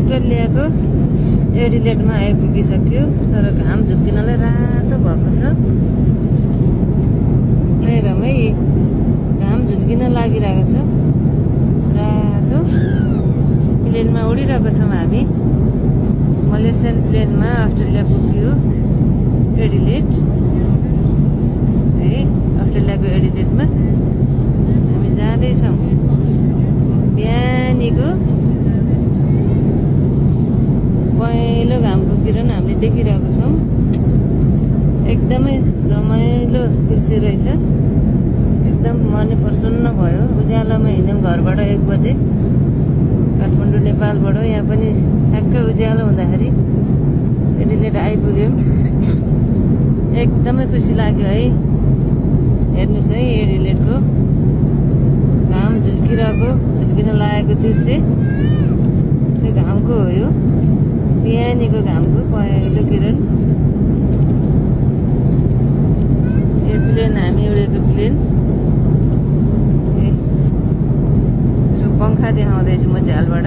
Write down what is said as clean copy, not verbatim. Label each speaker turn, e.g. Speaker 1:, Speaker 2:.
Speaker 1: अस्ट्रेलियाको एडिलेडमा आइपुगिसक्यो। तर घाम झुक्किनलाई रातो भएको छ। रमै घाम झुल्किन लागिरहेको छ। रातो प्लेनमा उडिरहेको छौँ हामी। मलेसियन प्लेनमा अस्ट्रेलिया पुग्यो एडिलेड है। अस्ट्रेलियाको एडिलेडमा हामी जाँदैछौँ। बिहानीको पहेँलो घामको किरण हामीले देखिरहेको छौँ। एकदमै रमाइलो दृश्य रहेछ। एकदम मन प्रसन्न भयो। उज्यालोमा हिँड्यौँ घरबाट 1 बजे काठमाडौँ नेपालबाट। यहाँ पनि ठ्याक्कै उज्यालो हुँदाखेरि एडिलेड आइपुग्यौँ। एकदमै खुसी लाग्यो है। हेर्नुहोस् है एडिलेडको घाम झुल्किन लागेको दृश्य। त्यो घामको हो यो, बिहानीको घामको पहेँलो किरण। यो प्लेन हामी उडेको प्लेन। यसो पंखा देखाउँदैछु म झ्यालबाट।